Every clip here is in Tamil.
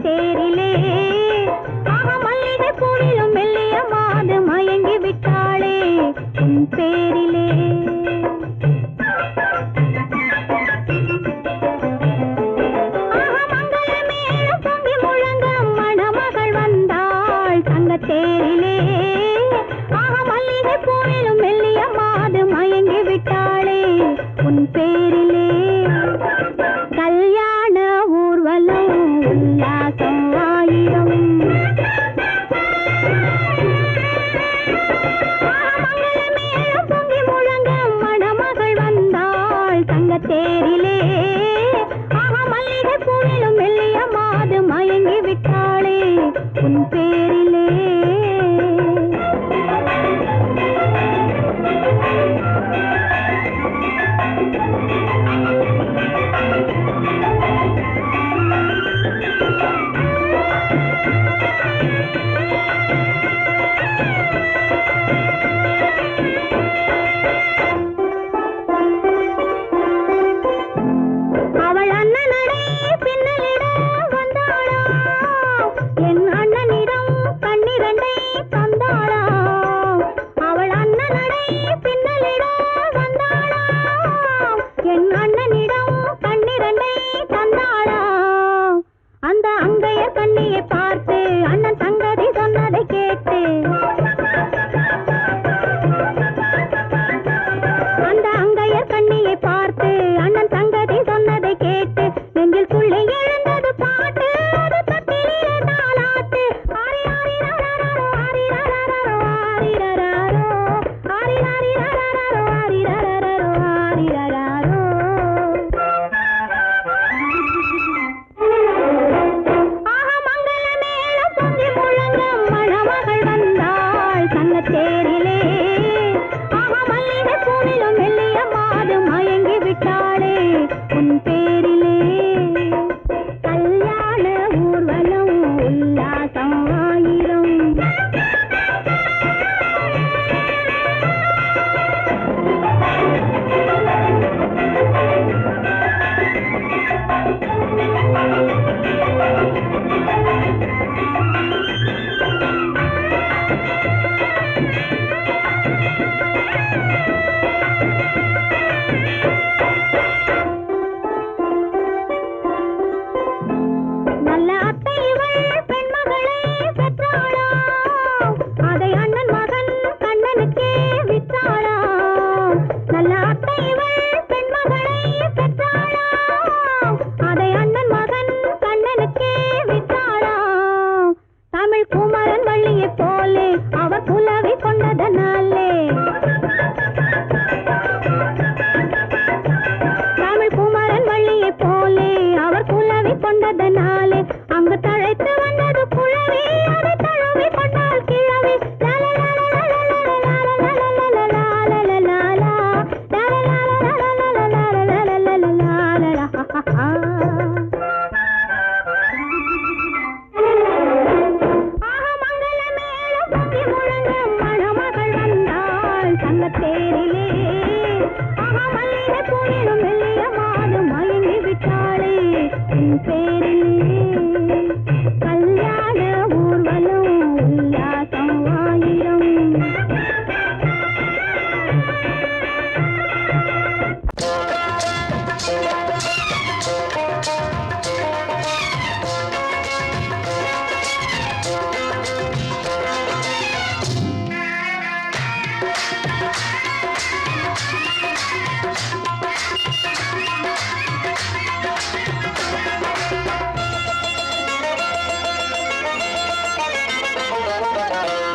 தேரிலே மல்லிகை பூவிலும் மெல்லிய மாது மயங்கி விட்டாளே உன் பேரிலே. தேரிலே மல்லிகை பூவிலும் மெல்லிய மாது மயங்கி விட்டாளே உன் பேரிலே. கல்யாண ஊர்வலம் உல்லாசம் ஆயிரம் மங்களமேளம் பொங்கி முழங்க மணமகள் வந்தாள் தங்க தேரிலே மல்லிகை பூவிலும் மெல்லிய மாது மயங்கி விட்டாளே உன் பேரிலே.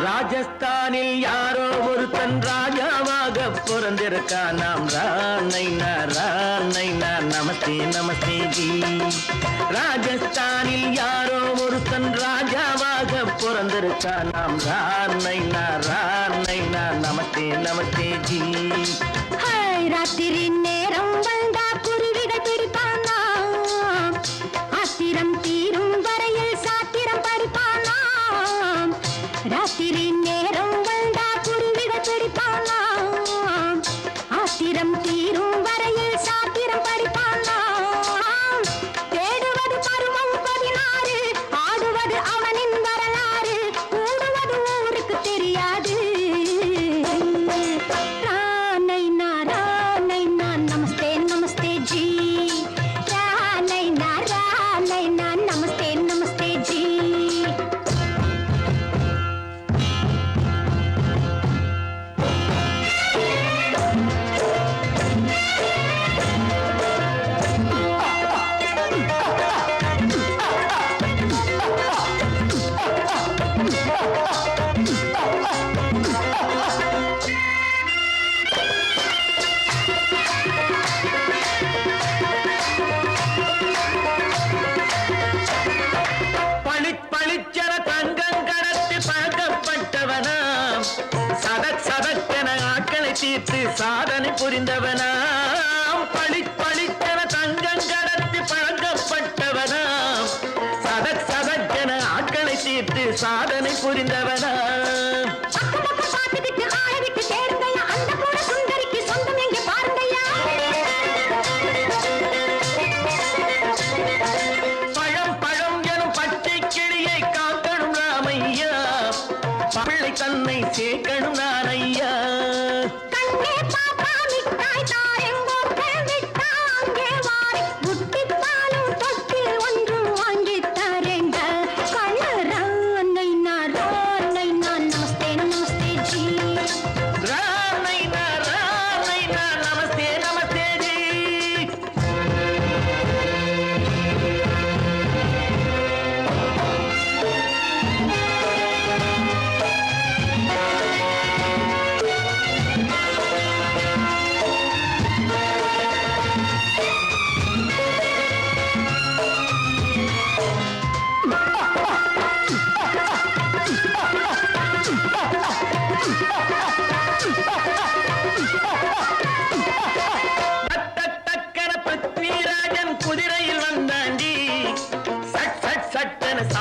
ராஜஸ்தானில் யாரோ ஒருத்தன் ராஜாவாக பிறந்திருக்கான். நாம் ராணைனா நமஸ்தே நமஸ்தே ஜி. ராஜஸ்தானில் யாரோ ஒருத்தன் ராஜாவாக பிறந்திருக்கான். நாம் ராணைனா நமஸ்தே நமஸ்தே ஜி. ராத்திரி நேரம் வந்தா குருவிகள் பிடிப்பானா, ஆத்திரம் தீரும் வரையில் சாத்திரம் படிப்பானா. ராத்திரி நேரம் வந்தா குருவிகள் பிடிப்பானா, ஆத்திரம் தீரும் வரையில் சாத்திரம் படிப்பானா. தேடுவது பருவம் 16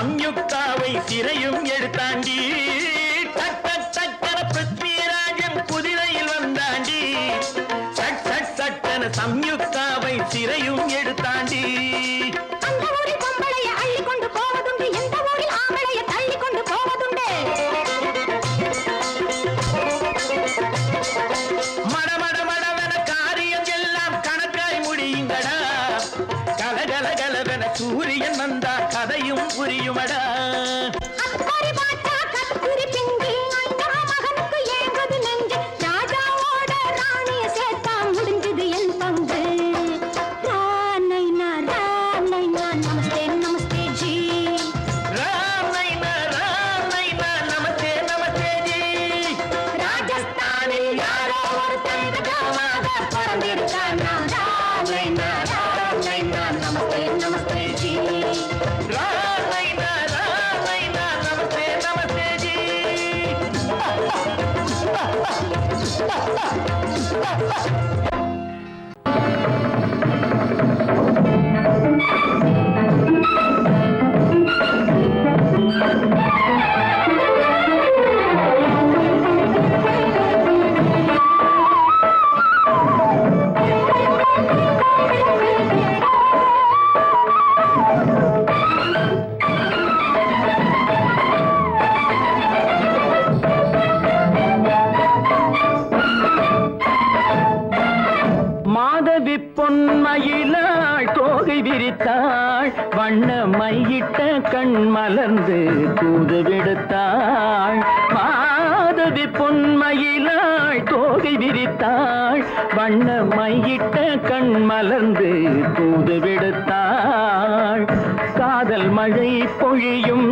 சம்யுக்தாவை சிறையும் எடுத்தாண்டி டக் டக் டக்கன பிருத்விராஜன் குதிரையில் வந்தாண்டி சட் சட் சட்டன சம்யுக்தாவை சிறையும் எடுத்தாண்டி அந்த ஊரில் பொம்பளைய அள்ளி கொண்டு போவதுண்டு எந்த ஊரில் ஆம்பளைய தள்ளி கொண்டு போவதுண்டு மட மட மடவென காரியம் எல்லாம் கணக்காய் முடியுங்கடா கலகல கலவென சூரியன் வந்தா கதையும் புரியுமடா அத்தாரி பாட்டா கத்திரி பிங்கி அண்ணா மகனுக்கு ஏங்குது நெஞ்சு ராஜாவோட ராணிய சேர்த்தா முடிஞ்சது என் பங்கு ராமைனா நமஸ்தே நமஸ்தே ஜி ராம் நைனா நமஸ்தே நமஸ்தே ஜி ராஜஸ்தானில் யாரோ ஒருத்தன் ராமாக பிறந்திருக்கானா ராமைனா நமஸ்தே நமஸ்தே ஜி ராம் நைனா நமஸ்தே நமஸ்தே ஜி மாதவி பொன்மயிலாள் தோகை விரித்தாள் வண்ண மையிட்ட கண் மலர்ந்து தூது விடுத்தாள் மாதவி பொன்மயிலாள் தோகை விரித்தாள் வண்ண மையிட்ட கண் மலர்ந்து தூது விடுத்தாள் காதல் மழை பொழியும்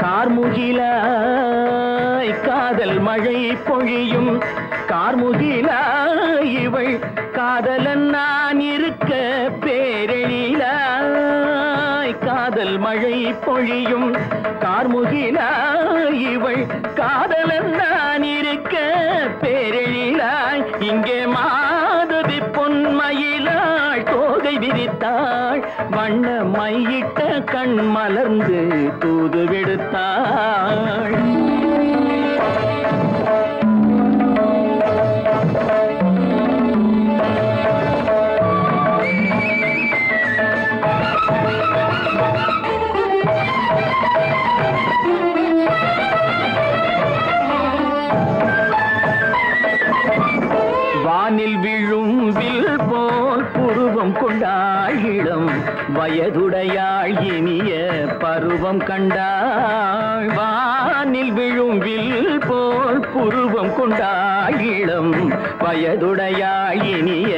கார்முகிலாய் காதல் மழை பொழியும் கார்முகிலாய் இவள் காதலன் நான் இருக்க பேரெழிலாய் காதல் மழை பொழியும் கார்முகிலாய் இவள் காதலன் நான் இருக்க பேரெழிலாய் இங்கே மாதவி பொன்மயிலாள் தோகை விரித்தாள் வண்ண மையிட்ட கண் மலர்ந்து தூது விடுத்தாள் வானில் விழும் வில் போல் புருவம் கொண்டாள் இளம் வயதுடையாள் இனிய பருவம் கண்டாள் வானில் விழும் வில் போல் புருவம் கொண்டாள் இளம் வயதுடையாள் இனிய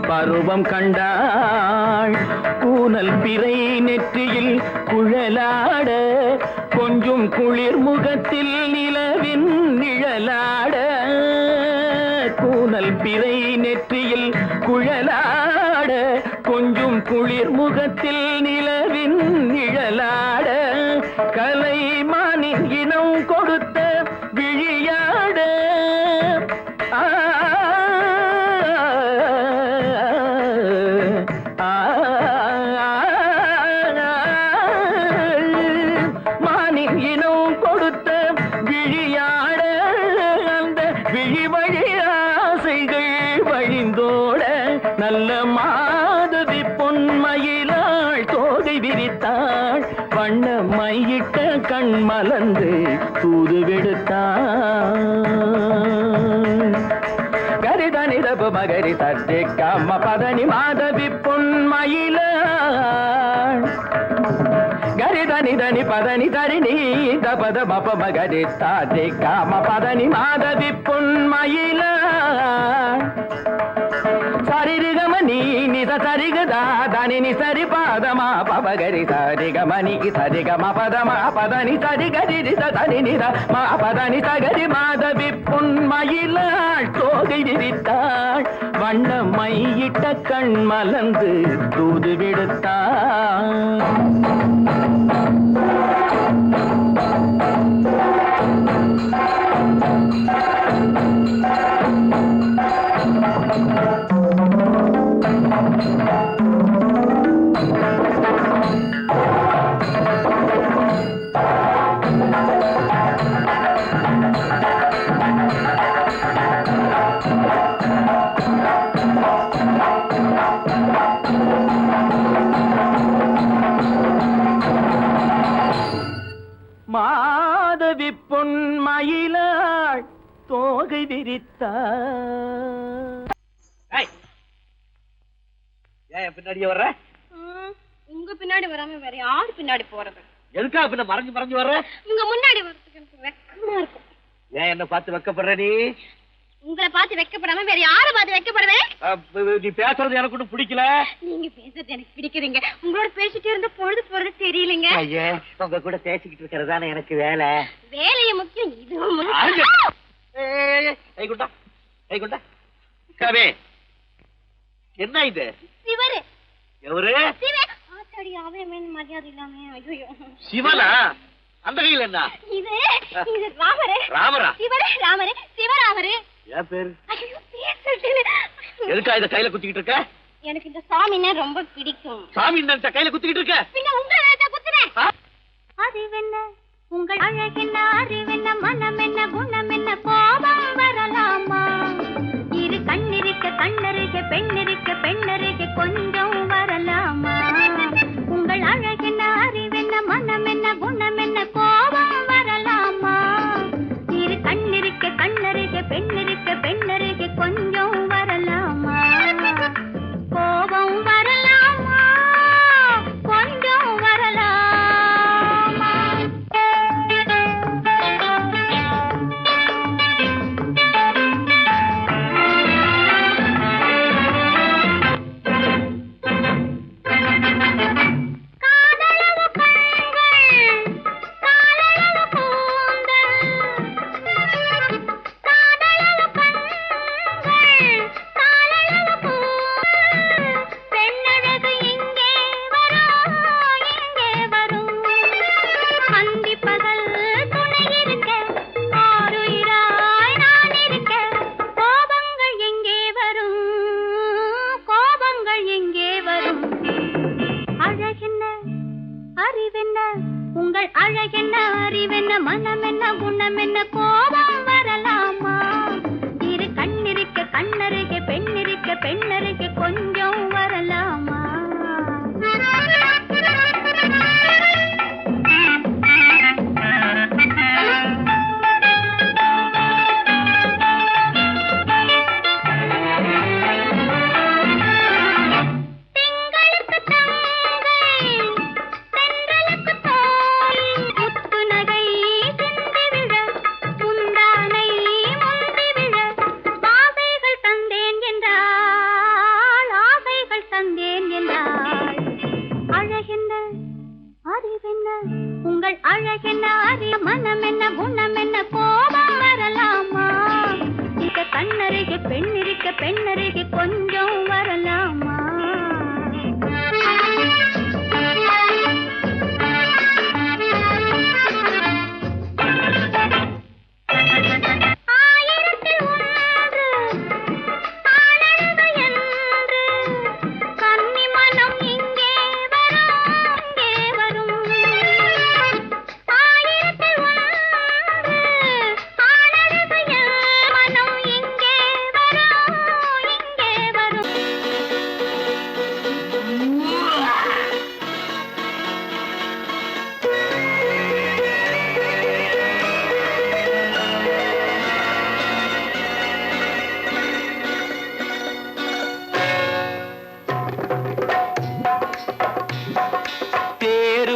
பருவம் கண்டாள் கூனல் பிறை நெற்றியில் குழலாட கொஞ்சம் குளிர் முகத்தில் நிலவின் நிழலாட கூனல் பிறை நெற்றியில் குழலாட கொஞ்சம் குளிர் முகத்தில் நிலவின் நிழலாட கலைமானின் இனம் கொடுத்த விழியாட மானின் இனம் கொடுத்த விழியாட அந்த விழி வழி ஆசைகள் வழிந்தோட நல்ல மாதவி பொன்மயிலாள் தோகை விரித்தாள் வண்ண மையிட்ட கண் மலர்ந்து தூது விடுத்தாள் கரிதனி தப மகரி தட்டி கம்ம பதனி மாதவி பொன்மயிலாள் கரிதனி தனி பதனி தரிணி தபத மப மகரி தாட்டி காம பதனி மாதவி பொன்மயிலாள் சரிகமணி நித சரிகதா தனி சரி பாதமா பபகரி சரிகமணிக்கு சரிகம பதமா பதனி சரிகரி தனி நித மா பதனி சகரி மாதவி பொன்மயிலாள் தோகை விரித்தாள் வண்ண மையிட்ட கண் மலர்ந்து தூது விடுத்தாள் தோகை விரித்தார். ஏன் பின்னாடியே வர்ற? உங்க பின்னாடி வராம வேற யாரு பின்னாடி போறது? எதுக்கா பின்ன மறைஞ்சு மறைஞ்சு வர்ற? உங்க முன்னாடி வரதுக்கு எனக்கு வெக்கமா இருக்கும். ஏன் என்ன பார்த்து வெக்கப்படுற நீ? உங்களை பார்த்து வெக்கப்படாம வேற யாரை பார்த்து வெக்கப்படுவேன்? நீ பேசுறது எனக்கு ஒன்றும் பிடிக்கல. நீங்க பேசுறது எனக்கு பிடிக்கிறீங்க. உங்களோட பேசிட்டே இருந்த பொழுது போறது தெரியலங்க. ஐயே, உங்க கூட பேசிக்கிட்டு இருக்கிறதானே எனக்கு வேலை. வேலைய முக்கியம், இது என்ன இது? சிவரு. எவரு? ஆத்தாடி, அவன் மரியாதை இல்லாம. ஐயோ, சிவனா? அந்த கையில் என்ன? இது ராமரு. ராமரா? சிவரு ராமரு, சிவராமரு. ஏன் பேரு? ஐயோ, பேர் சொல்லிட்டேனே. எதுக்கா இத கையில குத்திக்கிட்டு இருக்க? எனக்கு இந்த சாமின்னா ரொம்ப பிடிக்கும். சாமி இந்த கையில குத்திக்கிட்டு இருக்க? பின்ன உங்களை குத்துறேன். அறிவென்ன உங்கள் அழகென்ன, அறிவென்ன மனம் என்ன, குணம் என்ன, கோபம் வரலாமா? இரு கண்ணிருக்க கண்ணருக, பெண்ணிருக்க பெண்ணருக, கொஞ்சம் வரலாமா? உங்கள் அழகென்ன, அறிவென்ன மனம் என்ன, குணம் என்ன, கோபம் வரலாமா? இரு கண்ணிருக்க கண்ணருக, பெண்ணிருக்க பெண்ணருக, கொஞ்சம் வரலாமா? கோபம் வரலாமா? கொஞ்சம் வரலாமா? உங்கள் அழகென்ன, அறிவென்ன மனம் என்ன, குணம் என்ன, கோபம் வரலாமா? இரு கண்ணிருக்க கண்ணருக, பெண்ணிருக்க பெண்ணருக, கொஞ்சம் வரலாமா? உங்கள் அழகென்ன, அறிய மனம் என்ன, குணம் என்ன, கோபம் வரலாமா? இந்த கண்ணருக பெண்ணிருக்க பெண்ணருக, கொஞ்சம் வரலாமா?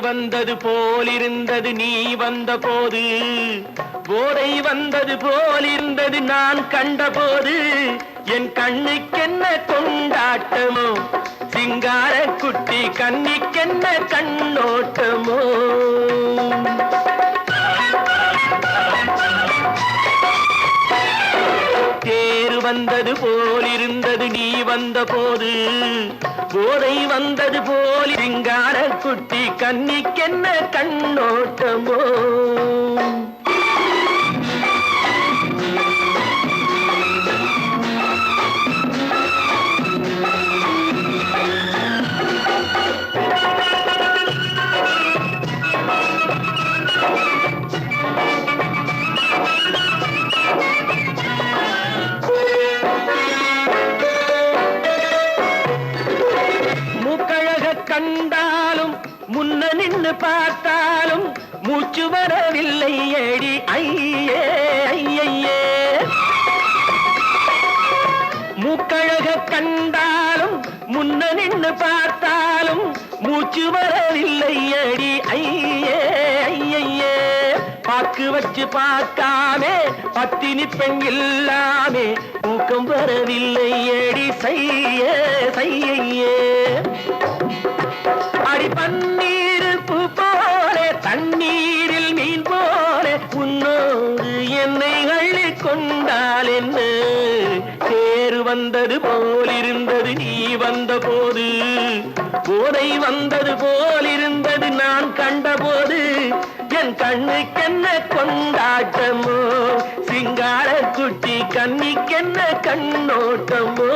வந்தது போலிருந்தது நீ வந்த போது, போதை வந்தது போலிருந்தது நான் கண்டபோது, என் கண்ணுக்கென்ன கொண்டாட்டமோ, சிங்கார குட்டி கண்ணிக்கென்ன கண்ணோட்டமோ. தேர் வந்தது போலிருந்தது நீ வந்த போது, போதை வந்தது போல் சிங்கார குட்டி கண்ணிக்கென்ன கண்ணோட்டமோ. கண்டாலும் முன்ன நின்னு பார்த்தாலும் மூச்சு வரவில்லை ஏடி ஐயே ஐயே. மூக்கழக கண்டாலும் முன்ன நின்னு பார்த்தாலும் மூச்சு வரவில்லை அடி ஐயே ஐயே பாக்கு வச்சு பார்க்காமே பத்தினி பெண் இல்லாமே தூக்கம் வரவில்லை அடி செய்ய செய்யே அடி பன்னீர் பூ போல தண்ணீரில் மீன் போல உன்னோடு என்னை அள்ளி கொண்டால் என்ன தேர் வந்தது போலிருந்தது நீ வந்த போது போதை வந்தது போலிருந்தது நான் கண்டபோது என் கண்ணுக்கென்ன கொண்டாட்டமோ சிங்கார குட்டி கண்ணிக்கென்ன கண்ணோட்டமோ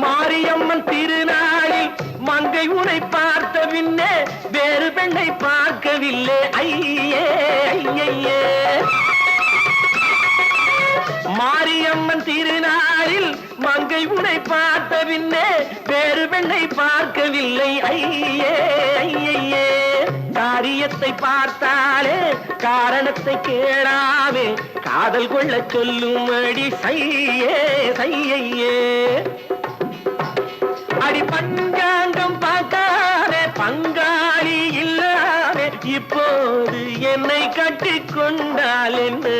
மாரியம்மன் திருநாளில் மங்கை உனை பார்த்த பின்னே வேறு பெண்ணை பார்க்கவில்லை ஐயே ஐயே மாரியம்மன் திருநாளில் மங்கை உனை பார்த்த பின்னே வேறு பெண்ணை பார்க்கவில்லை ஐயே ஐயே காரியத்தை பார்த்தாலே காரணத்தை கேளாவே காதல் கொள்ள சொல்லும் அடி செய்யே செய்யே அடி பஞ்சாங்கம் பார்க்காதே பங்காளி இல்லாமே இப்போது என்னை கட்டி கொண்டால் என்று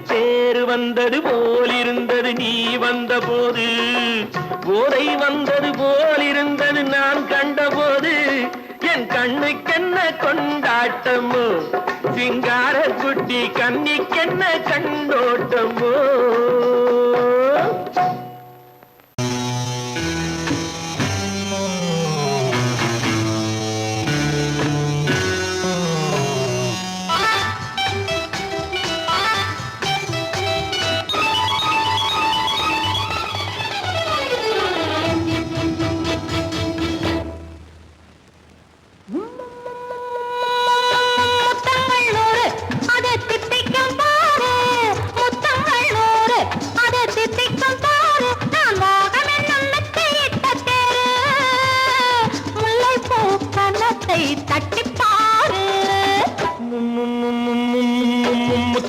தேர் வந்தது போலிருந்தது நீ வந்த போது போதை வந்தது போலிருந்தது நான் கண்டபோது என் கண்ணுக்கென்ன கொண்டாட்டமோ சிங்கார குட்டி கண்ணிக்கென்ன கண்டோட்டமோ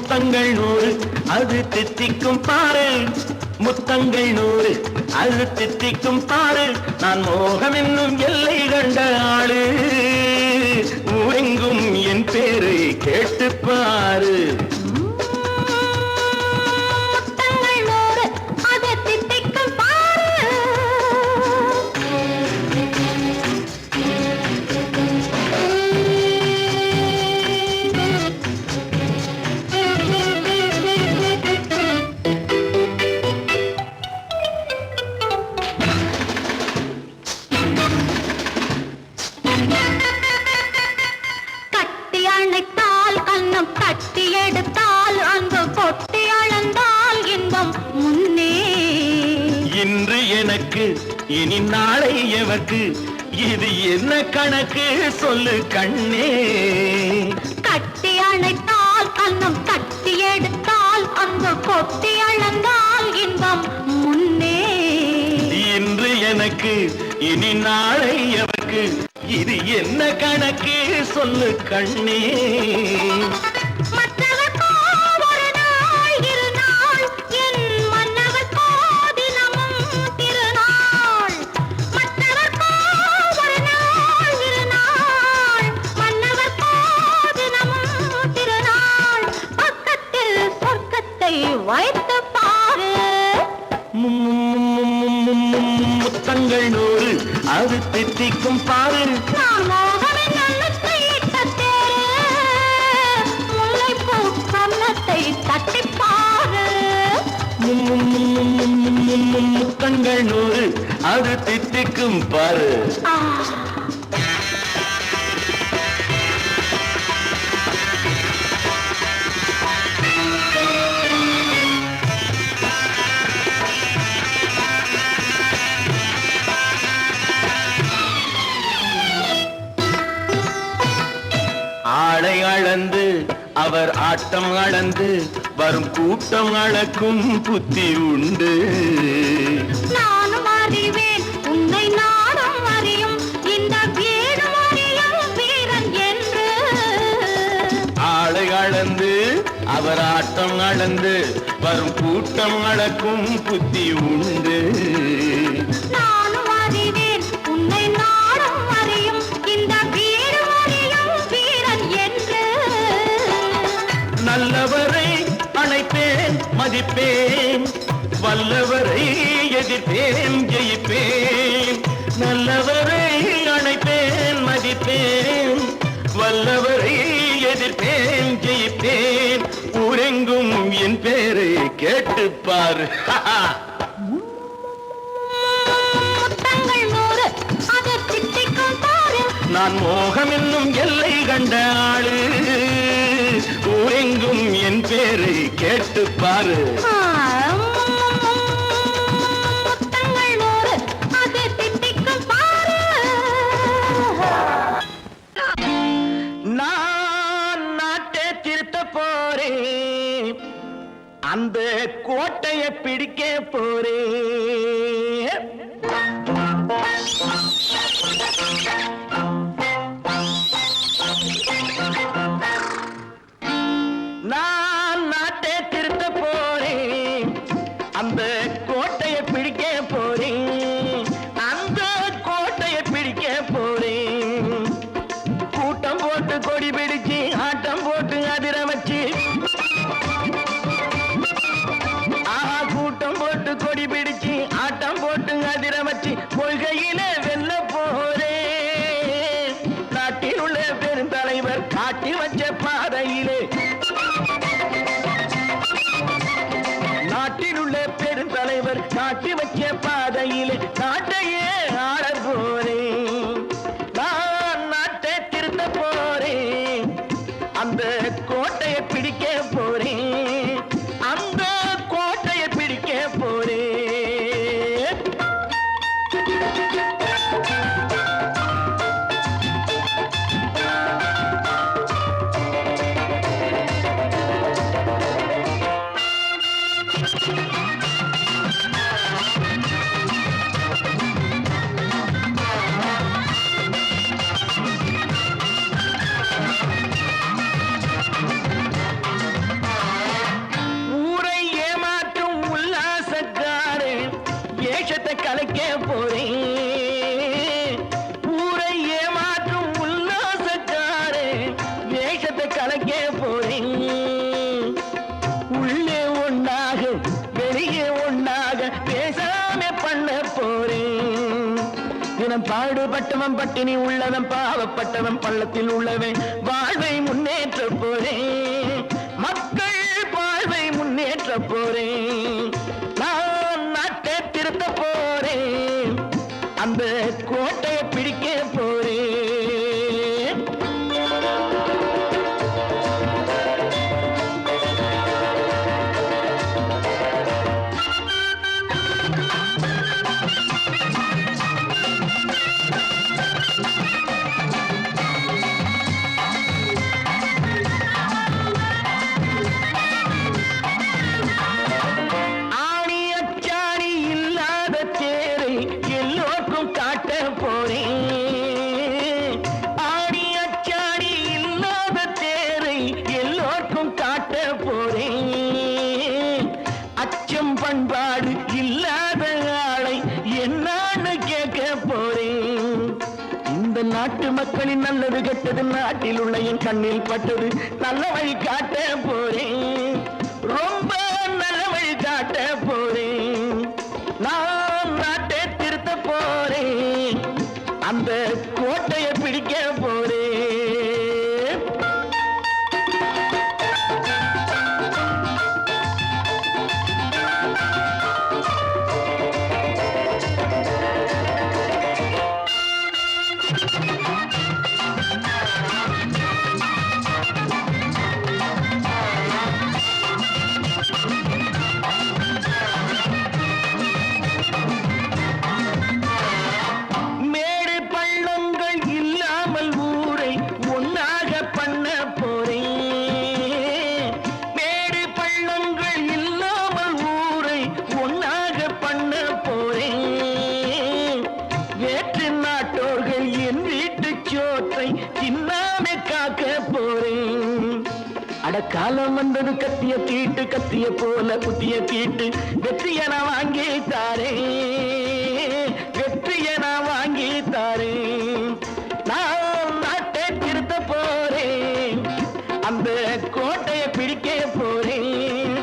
முத்தங்கள் நூறு அது தித்திக்கும் பாரு முத்தங்கள் நூறு அது தித்திக்கும் பாரு நான் மோகம் என்னும் எல்லை கண்ட ஆளு ஊரெங்கும் என் பேரை கேட்டு பாரு இனி நாளை எவர்க்கு இது என்ன கணக்கு சொல்லு கண்ணே கட்டி அணைத்தால் கண்ணம் கட்டி எடுத்தால் அங்கு கொட்டி அளந்தால் இன்பம் முன்னே இன்று எனக்கு இனி நாளை எவர்க்கு இது என்ன கணக்கு சொல்லு கண்ணே வைத்து பாரு முத்தங்கள் நூறு அது தித்திக்கும் பாரு முல்லைப்பூ கன்னத்தை தட்டி பாரு முத்தங்கள் நூறு அது தித்திக்கும் பாரு ஆளை அளந்து அவர் ஆட்டம் அளந்து வரும் கூட்டம் அளக்கும் புத்தி உண்டு. நானும் அறிவேன் உன்னை நாடும் அறியும் இந்த வீடும் அறியும் வீரன் என்று. ஆளை அளந்து அவர் ஆட்டம் அளந்து வரும் கூட்டம் அளக்கும் புத்தி உண்டு. நானும் அறிவேன் உன்னை நாடும் அறியும் இந்த வீடும் அறியும் வீரன் என்று. நல்லவரை அணைப்பேன் மதிப்பேன், வல்லவரை எதிர்ப்பேன் ஜெயிப்பேன். நல்லவரை அணைப்பேன் மதிப்பேன், வல்லவரை எதிர்ப்பேன் ஜெயிப்பேன். ஊரெங்கும் என் பேரை கேட்டுப்பார். முத்தங்கள் 100 அது தித்திக்கும் பாரு. நான் மோகம் என்னும் எல்லை கண்ட ஆளு, ஊரெங்கும் என் பேரை கேட்டுப்பாரு. முத்தங்கள் 100 அது தித்திக்கும் பாரு. நான் நாட்டை திருத்த போறேன், அந்த கோட்டையை பிடிக்க போறேன். நான் நாட்டை திருத்த போறேன், அந்த கோட்டையை பிடிக்க போறேன். அந்த கோட்டையை பிடிக்க போறேன். கூட்டம் போட்டு கொடி பிடிச்சு ஆட்டம் போட்டு அதிர வச்சு, கூட்டம் போட்டு கொடி பிடிச்சு ஆட்டம் போட்டு அதிர வச்சு கொள்கையில வெல்ல போறேன். நாட்டில் உள்ள பெருந்தலைவர் காட்டி வச்ச பாதையிலே, நாட்டில் உள்ள பெருந்தலைவர் காட்டி வச்ச பாதையிலே நாட்டையே ஆள போறேன். நான் நாட்டை திருத்த போறேன், அந்த கோட்டையை பிடிக்க போறேன். அந்த கோட்டையை பிடிக்க போறேன். ஊரை ஏமாற்றும் உல்லாசக்காரே ஏஷத்தை கலைக்க போறேன். ஊரை ஏமாற்றும் உல்லாசக்காரே வேஷத்தை கலைக்க போறேன். உள்ளே ஒண்ணாக வெளியே ஒண்ணாக பேசாம பண்ண போறேன். தினம் பாடுபட்டவன் பட்டினி உள்ளவன் பாவப்பட்டவன் பள்ளத்தில் உள்ளவன் வாழ்வை முன்னேற்ற போறேன். மக்கள் வாழ்வை முன்னேற்ற போறேன். நான் நாட்டை திருத்த போறேன், அந்த கோட்டையை பிடிக்க போறேன். ஆணி அச்சாணி இல்லாத தேரை எல்லோருக்கும் காட்ட போறேன். ஆணி அச்சாணி இல்லாத தேரை எல்லோருக்கும் காட்ட போறேன். அச்சம் பண்பாடு இல்லாத ஆளை என்னான்னு கேட்க போறேன். இந்த நாட்டு மக்களின் நல்லது கெட்டது நாட்டில் உள்ள என் கண்ணில் பட்டது. நல்ல வழி காட்ட போறேன், ரொம்ப நல்ல வழி காட்ட போறேன். நான் நாட்டை திருத்த போறேன், அந்த கோட்டையை பிடிக்க போறேன். மேடு பள்ளம் காலம் வந்தது கத்திய போல குத்திய தீட்டு வெற்றிய நான் வாங்கி தாரே நான் நாட்டை திருத்த போறேன் அந்த கோட்டையை பிடிக்க போறேன்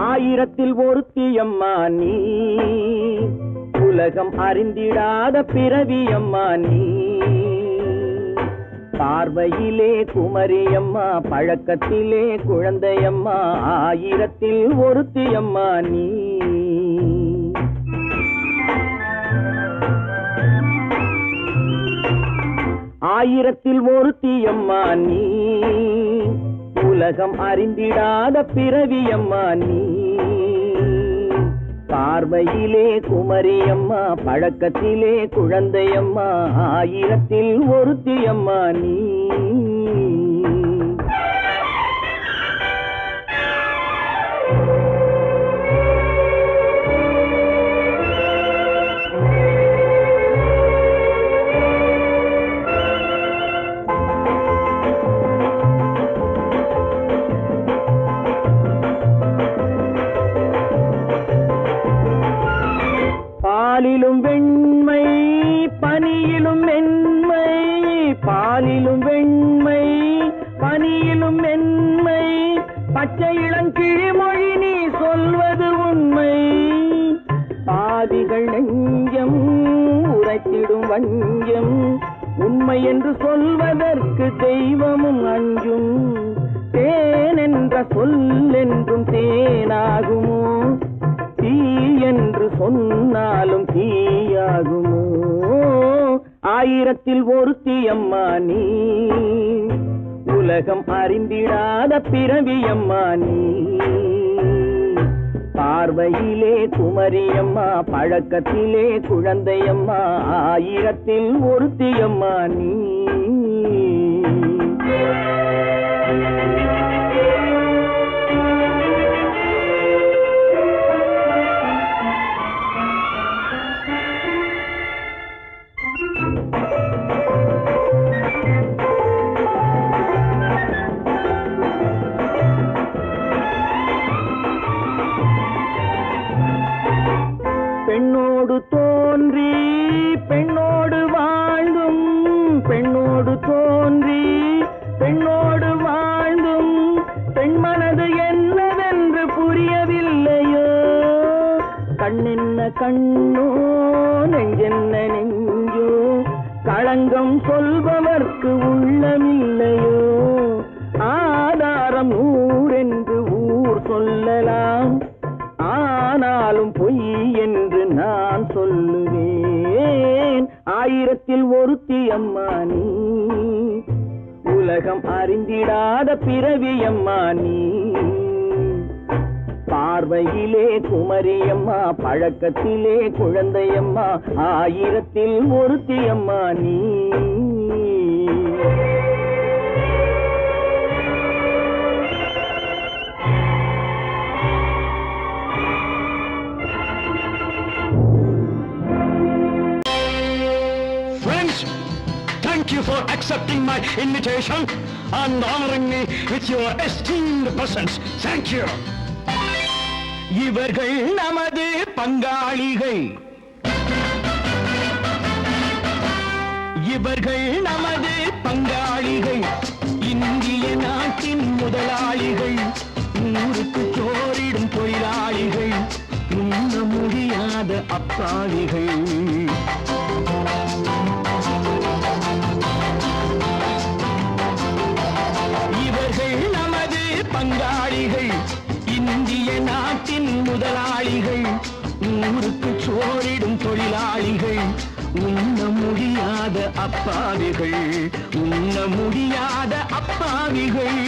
ஆயிரத்தில் ஒருத்தியம்மா நீ உலகம் அறிந்திடாத பிறவியம்மா நீ பார்வையிலே குமரியம்மா பழக்கத்திலே குழந்தையம்மா ஆயிரத்தில் ஒருத்தியம்மா நீ ஆயிரத்தில் ஒருத்தியம்மா நீ உலகம் அறிந்திடாத பிறவியம்மா நீ பார்வையிலே குமரியம்மா பழக்கத்திலே குழந்தையம்மா ஆயிரத்தில் ஒருத்தியம்மா நீ பாலிலும் வெண்மை பனியிலும் மென்மை பாலிலும் வெண்மை பனியிலும் மென்மை பச்சை இளங்கிழிமொழி நீ சொல்வது உண்மை பாதிகள் நெஞ்சம் உரைத்திடும் வஞ்சம் உண்மை என்று சொல்வதற்கு தெய்வமும் அஞ்சும் தேன் என்ற சொல் என்றும் தேனாகுமோ தீ என்று சொன்னாலும் தீயாகுமோ ஆயிரத்தில் ஒருத்தியம்மா நீ உலகம் அறிந்திடாத பிறவியம்மா நீ பார்வையிலே குமரியம்மா பழக்கத்திலே குழந்தையம்மா ஆயிரத்தில் ஒருத்தியம்மா நீ பெண்ணோடு தோன்றி பெண்ணோடு வாழ்ந்தும் பெண்ணோடு தோன்றி பெண்ணோடு வாழ்ந்தும் பெண் மனது என்னவென்று புரியவில்லையோ கண்ணென்ன கண்ணோ நெஞ்சென்ன நெஞ்சோ களங்கம் சொல்பவர்க்கு உள்ளமில்லையோ ஆதாரம் ஊரென்று ஊர் சொல்லலாம் ஆனாலும் பொய் என்று நான் சொல்லுவேன் ஆயிரத்தில் ஒருத்தியம்மா நீ உலகம் அறிந்திடாத பிறவியம்மா நீ பார்வையிலே குமரியம்மா பழக்கத்திலே குழந்தையம்மா ஆயிரத்தில் ஒருத்தியம்மா நீ Thank you for accepting my invitation and honoring me with your esteemed presence. Thank you. இவர்கள் நமது பங்காளிகள் இவர்கள் நமது பங்காளிகள் இந்திய நாட்டின் முதலாளிகள் ஊருக்கு சோறிடும் தொழிலாளிகள் உண்ண முடியாத அப்பாவிகள் பங்காளிகள் இந்திய நாட்டின் முதலாளிகள் ஊருக்கு சோறிடும் தொழிலாளிகள், உண்ண முடியாத அப்பாவிகள், உண்ண முடியாத அப்பாவிகள்.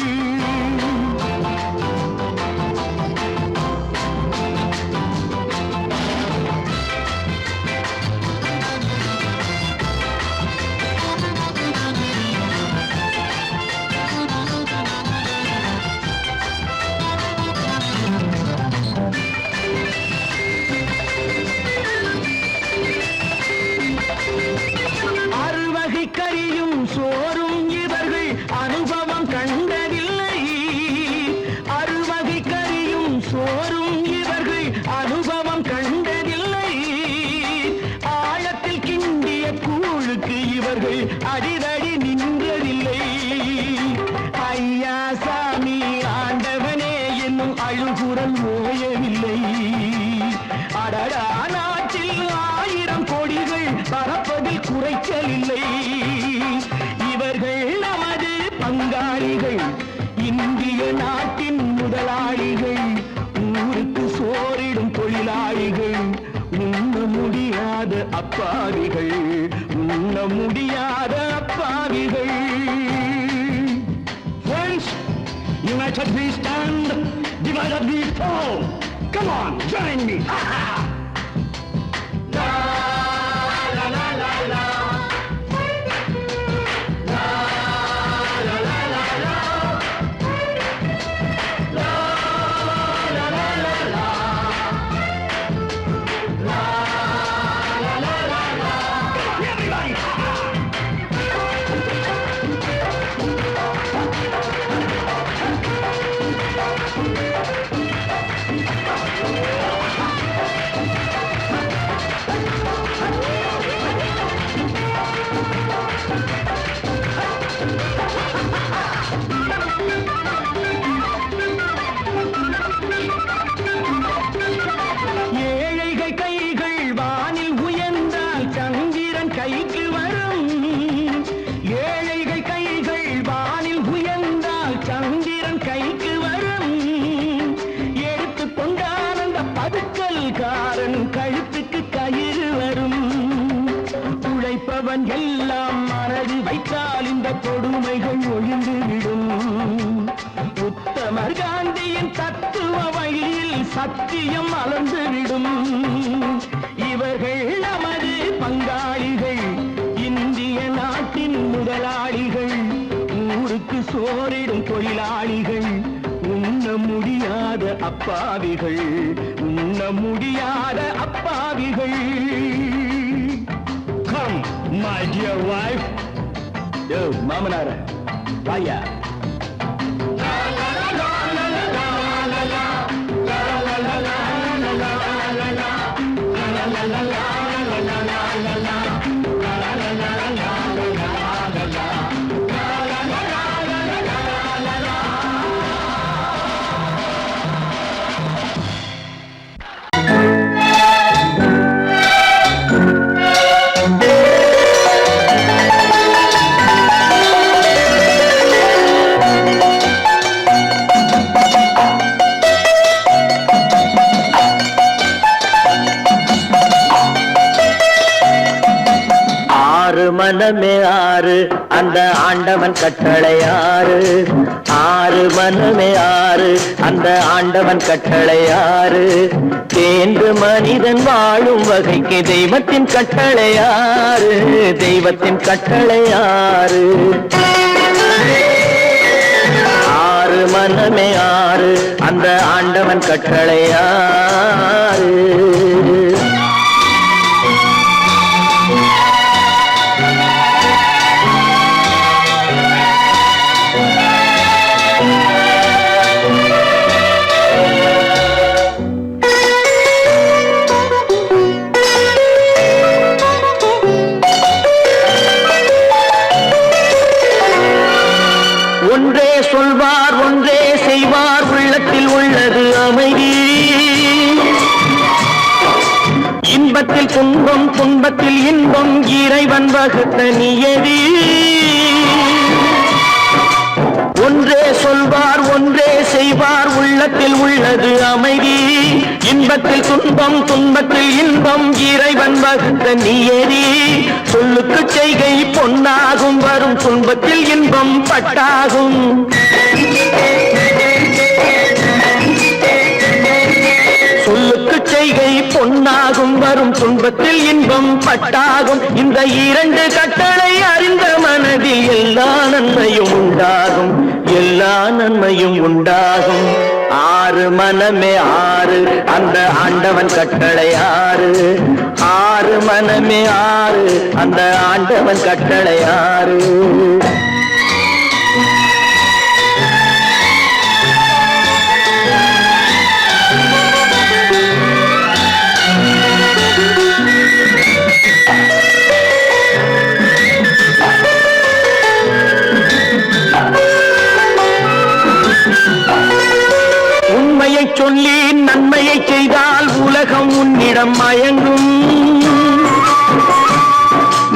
கறியும் சோறும் இவர்கள் அனுபவம் கண்டதில்லை. அறுவகை கறியும் சோறும் இவர்கள் அனுபவம் கண்டதில்லை. ஆழத்தில் கிண்டிய கூழுக்கு இவர்கள் அடிதடி நின்றதில்லை. ஐயா சாமி ஆண்டவனே என்னும் அழுகுரல் ஓயவில்லை. அடடா நாட்டில் 1000 கோடிகள் பறப்பதில் குறைச்சலில்லை. இவர்கள் நமது பங்காளிகள், இந்திய நாட்டின் முதலாளிகள், ஊருக்கு சோறிடும் தொழிலாளிகள், உண்ண முடியாத அப்பாவிகள், உண்ண முடியாத அப்பாவிகள். Friends, united we stand, divided we fall. Come on, join me. எல்லாம் மனது வைத்தால் இந்த கொடுமைகள் ஒழிந்துவிடும். உத்தமர் காந்தியின் தத்துவ வழியில் சத்தியம் மலர்ந்துவிடும். இவர்கள் நமது பங்காளிகள், இந்திய நாட்டின் முதலாளிகள், ஊருக்கு சோறிடும் தொழிலாளிகள், உண்ண முடியாத அப்பாவிகள், உண்ண முடியாத அப்பாவிகள். Come, my dear wife. Yo, Mamanara, vaya. மனமே ஆறு, அந்த ஆண்டவன் கட்டளை ஆறு. ஆறு மனமே ஆறு, அந்த ஆண்டவன் கட்டளை ஆறு. தேர்ந்து மனிதன் வாழும் வகைக்கு தெய்வத்தின் கட்டளை ஆறு, தெய்வத்தின் கட்டளை ஆறு. ஆறு மனமே ஆறு, அந்த ஆண்டவன் கட்டளை ஆறு. ஒன்றே சொல்வார், ஒன்றே செய்வார், உள்ளத்தில் உள்ளது அமைதி. இன்பத்தில் துன்பம், துன்பத்தில் இன்பம், இறைவன் வகுத்த நியதி. ஒன்றே சொல்வார், ஒன்றே செய்வார், உள்ள உள்ளத்தில் உள்ளது அமைதி. இன்பத்தில் துன்பம், துன்பத்தில் இன்பம், இறைவன் வகுத்த நியதி. சொல்லுக்கு செய்கை பொன்னாகும், வரும் துன்பத்தில் இன்பம் பட்டாகும். சொல்லுக்கு செய்கை பொன்னாகும், வரும் துன்பத்தில் இன்பம் பட்டாகும். இந்த இரண்டு கட்டளை அறிந்த மனதில் எல்லா நன்மையும் உண்டாகும், எல்லா நன்மையும் உண்டாகும். ஆறு மனமே ஆறு, அந்த ஆண்டவன் கட்டளை ஆறு. ஆறு மனமே ஆறு, அந்த ஆண்டவன் கட்டளை ஆறு. உண்மையை சொல்லி நன்மையை செய்தால் உலகம் உன்னிடம் மயங்கும்.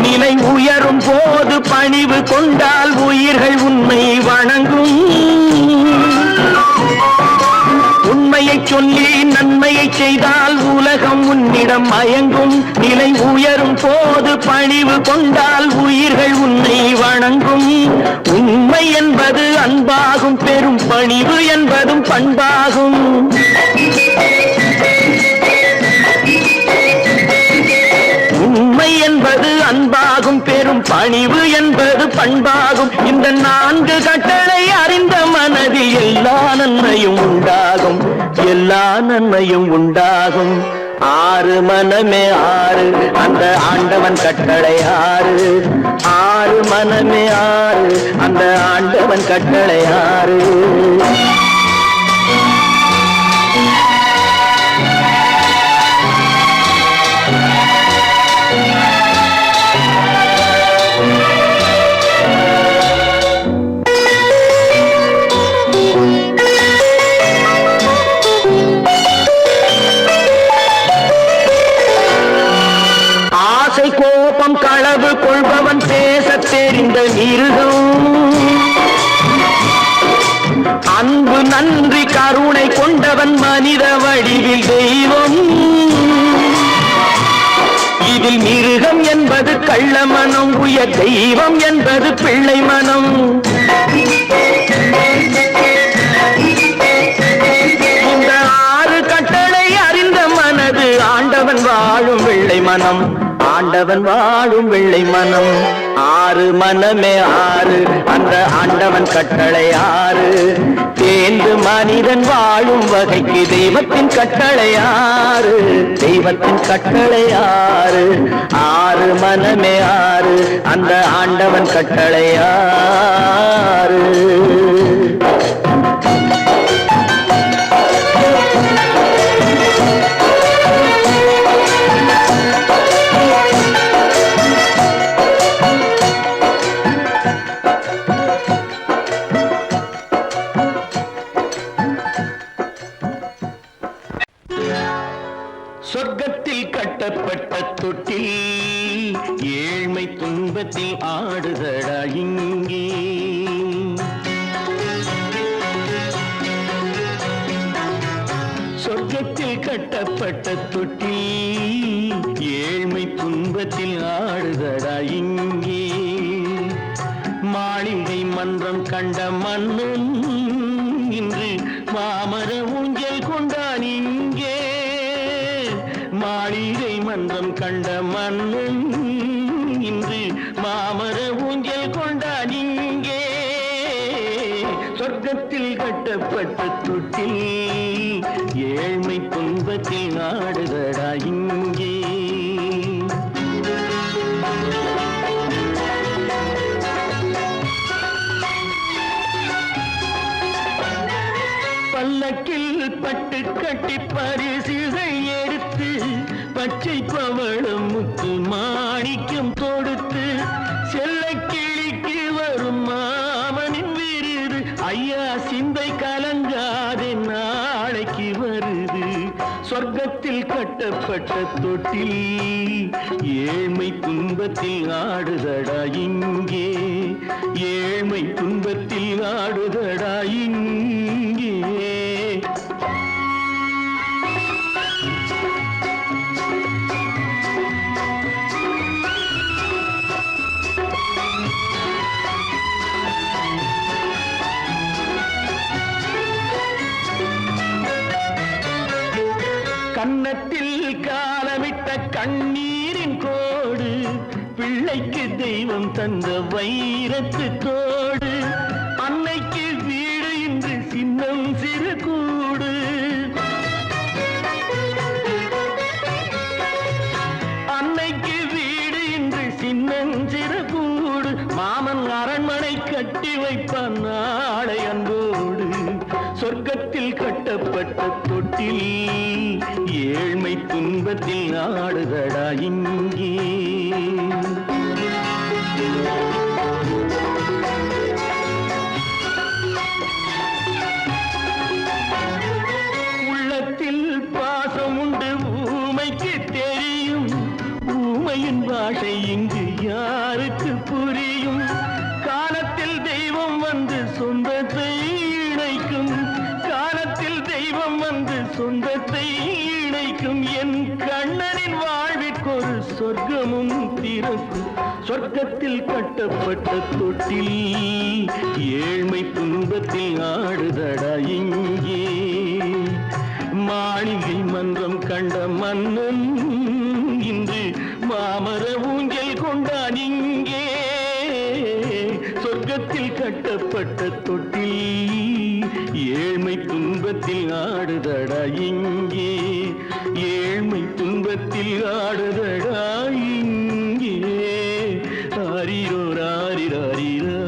நிலை உயரும் போது பணிவு கொண்டால் உயிர்கள் உன்னை வணங்கும். உண்மையை சொல்லி நன்மையை செய்தால் உலகம் உன்னிடம் மயங்கும். நிலை உயரும் போது பணிவு கொண்டால் உயிர்கள் உன்னை வணங்கும். உண்மை என்பது அன்பாகும், பெரும் பணிவு என்பதும் பண்பாகும். உண்மை என்பது அன்பாகும், பெரும் பணிவு என்பது பண்பாகும். இந்த நான்கு கட்டளை அறிந்த மனதில் எல்லா நன்மையும் உண்டாகும், எல்லா நன்மையும் உண்டாகும். ஆறு மனமே ஆறு, அந்த ஆண்டவன் கட்டளை ஆறு. ஆறு மனமே ஆறு, அந்த ஆண்டவன் கட்டளை ஆறு. கோபம் களவு கொள்பவன் பேசத் தெரிந்த மிருகம். அன்பு நன்றி கருணை கொண்டவன் மனித வடிவில் தெய்வம். இதில் மிருகம் என்பது கள்ள மனம், உயர் தெய்வம் என்பது பிள்ளை மனம். இந்த ஆறு கட்டளை அறிந்த மனது ஆண்டவன் வாழும் வெள்ளை மனம், ஆண்டவன் வாழும் வெள்ளை மனம். ஆறு மனமே ஆறு, அந்த ஆண்டவன் கட்டளை ஆறு. தேர்ந்து மனிதன் வாழும் வகைக்கு தெய்வத்தின் கட்டளை ஆறு, தெய்வத்தின் கட்டளை ஆறு. ஆறு மனமே ஆறு, அந்த ஆண்டவன் கட்டளை ஆறு. சொர்க்கத்தில் கட்டப்பட்ட தொட்டில் ஏழ்மை துன்பத்தில் ஆடுதடா இங்கே. சொர்க்கத்தில் கட்டப்பட்ட தொட்டில் ஏழ்மை துன்பத்தில் ஆடுதடா இங்கே. மாளிகை மன்றம் கண்ட மன்னன் இன்று மாமர ஊஞ்சல் கொண்டான் இங்கே. மாளிகை மன்றம் கண்ட மன்னன் இன்று மாமர ஊஞ்சல் கொண்டான் இங்கே. சொர்க்கத்தில் கட்டப்பட்ட தொட்டில் ஏழ்மை துன்பத்தில் நாடுதடா இங்கே. பல்லக்கில் பட்டு கட்டி பரிசுகள் எடுத்து பச்சை பவளம் முத்து மாணிக்கம் தொடுத்து செல்ல கிளிக்கு வரும் மாமனின் விருது. ஐயா சிந்தை கலங்காதே நாளைக்கு வருது. சொர்க்கத்தில் கட்டப்பட்ட தொட்டில் ஏழ்மை துன்பத்தில் ஆடுதடா இங்கே. ஏழ்மை துன்பத்தில் ஆடுதடா இங்கே. கன்னத்தில் காலமிட்ட கண்ணீரின் கோடு பிள்ளைக்கு தெய்வம் தந்த வைரத்து தோடு அன்னைக்கு வீடு இன்று சின்னம் சிறு கூடு அன்னைக்கு வீடு இன்று சின்னஞ்சிறு கூடு மாமன் அரண்மனை கட்டி வைப்பான் நாளை அன்போடு சொர்க்கத்தில் கட்டப்பட்ட தொட்டில் ஏழ்மை துன்பத்தில் ஆடுதடா இங்கே உள்ளத்தில் பாசம் உண்டு ஊமைக்கு தெரியும் ஊமையின் பாஷை இங்கு யாருக்கு புரியும் காலத்தில் தெய்வம் வந்து சொந்தத்தை இணைக்கும் காலத்தில் தெய்வம் வந்து சொந்தத்தை இணைக்கும் என் கண்ணனின் வாழ்விற்கொரு சொர்க்கமும் திறக்கும் சொர்க்கத்தில் கட்டப்பட்ட தொட்டில் ஏழ்மை துன்பத்தில் ஆடுதடா இங்கே மாளிகை மன்றம் கண்ட மன்னன் இன்று மாமர ஊஞ்சல் கொண்டான் இங்கே சொர்க்கத்தில் கட்டப்பட்ட தொட்டில் ஏழ்மை துன்பத்தில் ஆடுதடா இங்கே ஏழ்மை துன்பத்தில் ஆடுதடா இங்கே ஆரிரோ ராரிராரிரா